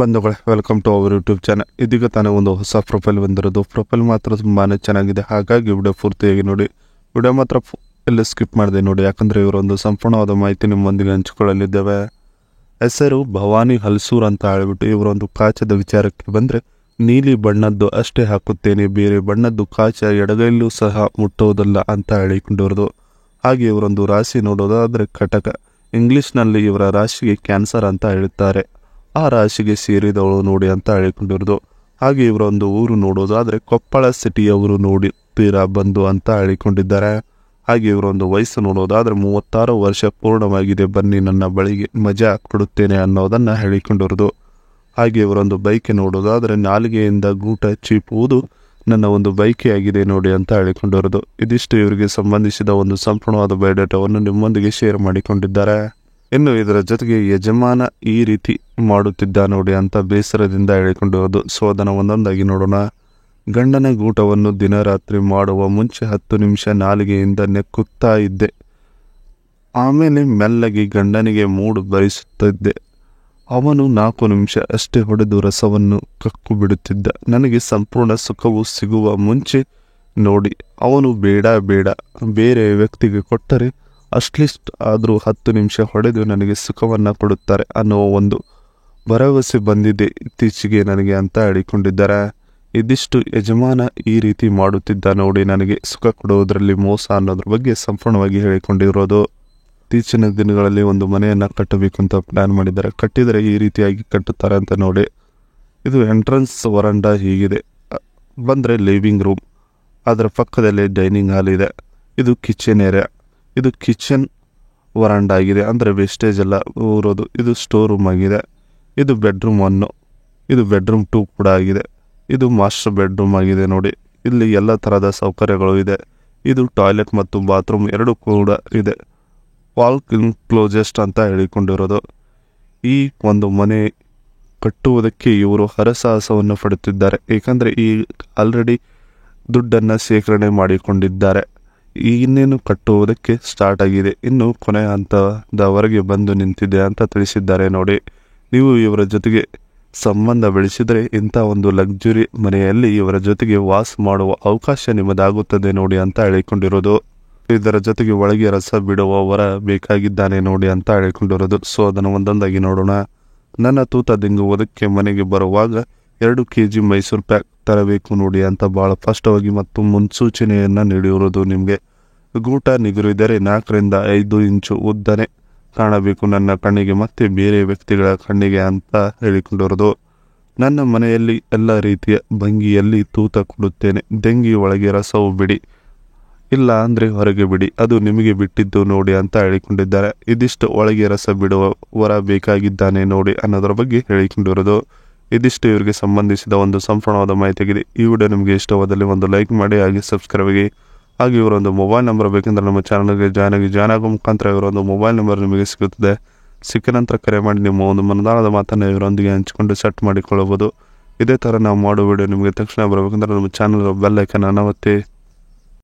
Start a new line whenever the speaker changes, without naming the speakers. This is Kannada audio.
ಬಂಧುಗಳೇ, welcome to our YouTube channel. ಇದೀಗ ತಾನೇ ಒಂದು ಹೊಸ ಪ್ರೊಫೈಲ್ ಬಂದಿರೋದು. ಪ್ರೊಫೈಲ್ ಮಾತ್ರ ತುಂಬಾ ಚೆನ್ನಾಗಿದೆ, ಹಾಗಾಗಿ ವಿಡಿಯೋ ಪೂರ್ತಿಯಾಗಿ ನೋಡಿ. ವಿಡಿಯೋ ಮಾತ್ರ ಎಲ್ಲ ಸ್ಕಿಪ್ ಮಾಡಿದೆ ನೋಡಿ, ಯಾಕಂದರೆ ಇವರೊಂದು ಸಂಪೂರ್ಣವಾದ ಮಾಹಿತಿ ನಿಮ್ಮೊಂದಿಗೆ ಹಂಚಿಕೊಳ್ಳಲಿದ್ದೇವೆ. ಹೆಸರು ಭವಾನಿ ಹಲ್ಸೂರ್ ಅಂತ ಹೇಳಿಬಿಟ್ಟು ಇವರೊಂದು ಕಾಚದ ವಿಚಾರಕ್ಕೆ ಬಂದರೆ, ನೀಲಿ ಬಣ್ಣದ್ದು ಅಷ್ಟೇ ಹಾಕುತ್ತೇನೆ, ಬೇರೆ ಬಣ್ಣದ್ದು ಕಾಚ ಎಡಗೈಲೂ ಸಹ ಮುಟ್ಟುವುದಲ್ಲ ಅಂತ ಹೇಳಿಕೊಂಡಿರೋದು. ಹಾಗೆ ಇವರೊಂದು ರಾಶಿ ನೋಡೋದಾದರೆ ಕಟಕ. ಇಂಗ್ಲೀಷ್ನಲ್ಲಿ ಇವರ ರಾಶಿಗೆ ಕ್ಯಾನ್ಸರ್ ಅಂತ ಹೇಳುತ್ತಾರೆ. ಆ ರಾಶಿಗೆ ಸೇರಿದವಳು ನೋಡಿ ಅಂತ ಹೇಳಿಕೊಂಡಿರೋದು. ಹಾಗೆ ಇವರೊಂದು ಊರು ನೋಡೋದಾದರೆ ಕೊಪ್ಪಳ ಸಿಟಿಯವರು ನೋಡುತ್ತೀರಾ ಬಂದು ಅಂತ ಹೇಳಿಕೊಂಡಿದ್ದಾರೆ. ಹಾಗೆ ಇವರೊಂದು ವಯಸ್ಸು ನೋಡೋದಾದರೆ 36 ವರ್ಷ ಪೂರ್ಣವಾಗಿದೆ, ಬನ್ನಿ ನನ್ನ ಬಳಿಗೆ ಮಜಾ ಕೊಡುತ್ತೇನೆ ಅನ್ನೋದನ್ನು ಹೇಳಿಕೊಂಡಿರೋದು. ಹಾಗೆ ಇವರೊಂದು ಬೈಕೆ ನೋಡೋದಾದರೆ ನಾಲಿಗೆಯಿಂದ ಗೂಟ ಚೀಪುವುದು ನನ್ನ ಒಂದು ಬೈಕೆಯಾಗಿದೆ ನೋಡಿ ಅಂತ ಹೇಳಿಕೊಂಡಿರೋದು. ಇದಿಷ್ಟು ಇವರಿಗೆ ಸಂಬಂಧಿಸಿದ ಒಂದು ಸಂಪೂರ್ಣವಾದ ಬಯೋಡೇಟಾವನ್ನು ನಿಮ್ಮೊಂದಿಗೆ ಶೇರ್ ಮಾಡಿಕೊಂಡಿದ್ದಾರೆ. ಇನ್ನು ಇದರ ಜೊತೆಗೆ ಯಜಮಾನ ಈ ರೀತಿ ಮಾಡುತ್ತಿದ್ದ ನೋಡಿ ಅಂತ ಬೇಸರದಿಂದ ಹೇಳಿಕೊಂಡಿರೋದು. ಸೊ ಅದನ್ನು ಒಂದೊಂದಾಗಿ ನೋಡೋಣ. ಗಂಡನ ಗೂಟವನ್ನು ದಿನ ರಾತ್ರಿ ಮಾಡುವ ಮುಂಚೆ 10 ನಿಮಿಷ ನಾಲಿಗೆಯಿಂದ ನೆಕ್ಕುತ್ತಾ ಇದ್ದೆ. ಆಮೇಲೆ ಮೆಲ್ಲಗೆ ಗಂಡನಿಗೆ ಮೂಡು ಬರಿಸುತ್ತಿದ್ದೆ. ಅವನು 4 ನಿಮಿಷ ಅಷ್ಟೇ ಹೊಡೆದು ರಸವನ್ನು ಕಕ್ಕು ಬಿಡುತ್ತಿದ್ದ. ನನಗೆ ಸಂಪೂರ್ಣ ಸುಖವು ಸಿಗುವ ಮುಂಚೆ ನೋಡಿ, ಅವನು ಬೇಡ ಬೇರೆ ವ್ಯಕ್ತಿಗೆ ಕೊಟ್ಟರೆ ಅಟ್ಲೀಸ್ಟ್ ಆದರೂ 10 ನಿಮಿಷ ಹೊಡೆದು ನನಗೆ ಸುಖವನ್ನು ಕೊಡುತ್ತಾರೆ ಅನ್ನೋ ಒಂದು ಭರವಸೆ ಬಂದಿದೆ ಇತ್ತೀಚೆಗೆ ನನಗೆ ಅಂತ ಹೇಳಿಕೊಂಡಿದ್ದಾರೆ. ಇದಿಷ್ಟು ಯಜಮಾನ ಈ ರೀತಿ ಮಾಡುತ್ತಿದ್ದ ನೋಡಿ ನನಗೆ ಸುಖ ಕೊಡುವುದರಲ್ಲಿ ಮೋಸ ಅನ್ನೋದ್ರ ಬಗ್ಗೆ ಸಂಪೂರ್ಣವಾಗಿ ಹೇಳಿಕೊಂಡಿರೋದು. ಇತ್ತೀಚಿನ ದಿನಗಳಲ್ಲಿ ಒಂದು ಮನೆಯನ್ನು ಕಟ್ಟಬೇಕು ಅಂತ ಪ್ಲ್ಯಾನ್ ಮಾಡಿದ್ದಾರೆ. ಕಟ್ಟಿದರೆ ಈ ರೀತಿಯಾಗಿ ಕಟ್ಟುತ್ತಾರೆ ಅಂತ ನೋಡಿ. ಇದು ಎಂಟ್ರೆನ್ಸ್ ವರಂಡ ಹೀಗಿದೆ. ಬಂದರೆ ಲಿವಿಂಗ್ ರೂಮ್, ಅದರ ಪಕ್ಕದಲ್ಲಿ ಡೈನಿಂಗ್ ಹಾಲ್ ಇದೆ. ಇದು ಕಿಚನ್ ಏರಿಯಾ, ಇದು ಕಿಚನ್ ವರಂಡ ಆಗಿದೆ, ಅಂದರೆ ವೇಸ್ಟೇಜ್ ಎಲ್ಲ ಊರೋದು. ಇದು ಸ್ಟೋರ್ ರೂಮ್ ಆಗಿದೆ. ಇದು ಬೆಡ್ರೂಮ್ 1, ಇದು ಬೆಡ್ರೂಮ್ 2 ಕೂಡ ಆಗಿದೆ. ಇದು ಮಾಸ್ಟರ್ ಬೆಡ್ರೂಮ್ ಆಗಿದೆ ನೋಡಿ. ಇಲ್ಲಿ ಎಲ್ಲ ಥರದ ಸೌಕರ್ಯಗಳು ಇದೆ. ಇದು ಟಾಯ್ಲೆಟ್ ಮತ್ತು ಬಾತ್ರೂಮ್ 2 ಕೂಡ ಇದೆ. ವಾಲ್ ಕ್ಲೋಜೆಸ್ಟ್ ಅಂತ ಹೇಳಿಕೊಂಡಿರೋದು. ಈ ಒಂದು ಮನೆ ಕಟ್ಟುವುದಕ್ಕೆ ಇವರು ಹರಸಾಹಸವನ್ನು ಪಡುತ್ತಿದ್ದಾರೆ, ಏಕೆಂದರೆ ಈ ಆಲ್ರೆಡಿ ದುಡ್ಡನ್ನು ಶೇಖರಣೆ ಮಾಡಿಕೊಂಡಿದ್ದಾರೆ. ಇನ್ನೇನು ಕಟ್ಟುವುದಕ್ಕೆ ಸ್ಟಾರ್ಟ್ ಆಗಿದೆ, ಇನ್ನು ಕೊನೆಯ ಹಂತದವರೆಗೆ ಬಂದು ನಿಂತಿದೆ ಅಂತ ತಿಳಿಸಿದ್ದಾರೆ ನೋಡಿ. ನೀವು ಇವರ ಜೊತೆಗೆ ಸಂಬಂಧ ಬೆಳೆಸಿದರೆ ಇಂಥ ಒಂದು ಲಕ್ಸುರಿ ಮನೆಯಲ್ಲಿ ಇವರ ಜೊತೆಗೆ ವಾಸ ಮಾಡುವ ಅವಕಾಶ ನಿಮ್ಮದಾಗುತ್ತದೆ ನೋಡಿ ಅಂತ ಹೇಳಿಕೊಂಡಿರೋದು. ಇದರ ಜೊತೆಗೆ ಒಳಗೆ ರಸ ಬಿಡುವ ವರ ಬೇಕಾಗಿದ್ದಾನೆ ನೋಡಿ ಅಂತ ಹೇಳಿಕೊಂಡಿರೋದು. ಸೊ ಅದನ್ನು ಒಂದೊಂದಾಗಿ ನೋಡೋಣ. ನನ್ನ ತೂತ ದಿಂಗುವುದಕ್ಕೆ ಮನೆಗೆ ಬರುವಾಗ 2 kg ಮೈಸೂರು ಪ್ಯಾಕ್ ತರಬೇಕು ನೋಡಿ ಅಂತ ಭಾಳ ಸ್ಪಷ್ಟವಾಗಿ ಮತ್ತು ಮುನ್ಸೂಚನೆಯನ್ನು ನೀಡಿರೋದು. ನಿಮಗೆ ಗೂಟ ನಿಗುರಿದರೆ 4 ರಿಂದ 5 ಇಂಚು ಉದ್ದನೆ ಕಾಣಬೇಕು ನನ್ನ ಕಣ್ಣಿಗೆ ಮತ್ತೆ ಬೇರೆ ವ್ಯಕ್ತಿಗಳ ಕಣ್ಣಿಗೆ ಅಂತ ಹೇಳಿಕೊಂಡಿರೋದು. ನನ್ನ ಮನೆಯಲ್ಲಿ ಎಲ್ಲ ರೀತಿಯ ಭಂಗಿಯಲ್ಲಿ ತೂತ ಕೊಡುತ್ತೇನೆ. ಡೆಂಗಿ ಒಳಗೆ ರಸವು ಬಿಡಿ, ಇಲ್ಲ ಅಂದರೆ ಹೊರಗೆ ಬಿಡಿ, ಅದು ನಿಮಗೆ ಬಿಟ್ಟಿದ್ದು ನೋಡಿ ಅಂತ ಹೇಳಿಕೊಂಡಿದ್ದಾರೆ. ಇದಿಷ್ಟು ಒಳಗೆ ರಸ ಬಿಡುವ ವರ ಬೇಕಾಗಿದ್ದಾನೆ ನೋಡಿ ಅನ್ನೋದರ ಬಗ್ಗೆ ಹೇಳಿಕೊಂಡಿರೋದು. ಇದಿಷ್ಟು ಇವರಿಗೆ ಸಂಬಂಧಿಸಿದ ಒಂದು ಸಂಪೂರ್ಣವಾದ ಮಾಹಿತಿಯಾಗಿದೆ. ಈ ವಿಡಿಯೋ ನಿಮಗೆ ಇಷ್ಟವಾದಲ್ಲಿ ಒಂದು ಲೈಕ್ ಮಾಡಿ, ಹಾಗೆ ಸಬ್ಸ್ಕ್ರೈಬ್ ಆಗಿ. ಹಾಗೆ ಇವರೊಂದು ಮೊಬೈಲ್ ನಂಬರ್ ಬೇಕೆಂದರೆ ನಮ್ಮ ಚಾನಲ್ಗೆ ಜಾಯ್ನ್ ಆಗೋ ಮುಖಾಂತರ ಇವರೊಂದು ಮೊಬೈಲ್ ನಂಬರ್ ನಿಮಗೆ ಸಿಗುತ್ತದೆ. ಸಿಕ್ಕ ನಂತರ ಕರೆ ಮಾಡಿ ನಿಮ್ಮ ಒಂದು ಮನದಾಳದ ಮಾತನ್ನು ಇವರೊಂದಿಗೆ ಹಂಚಿಕೊಂಡು ಸೆಟ್ ಮಾಡಿಕೊಳ್ಳಬಹುದು. ಇದೇ ಥರ ನಾವು ಮಾಡೋ ವಿಡಿಯೋ ನಿಮಗೆ ತಕ್ಷಣ ಬರಬೇಕಂದ್ರೆ ನಮ್ಮ ಚಾನಲ್ ಬೆಲ್ ಐಕನ್ ಅನ್ನು ಒತ್ತಿ.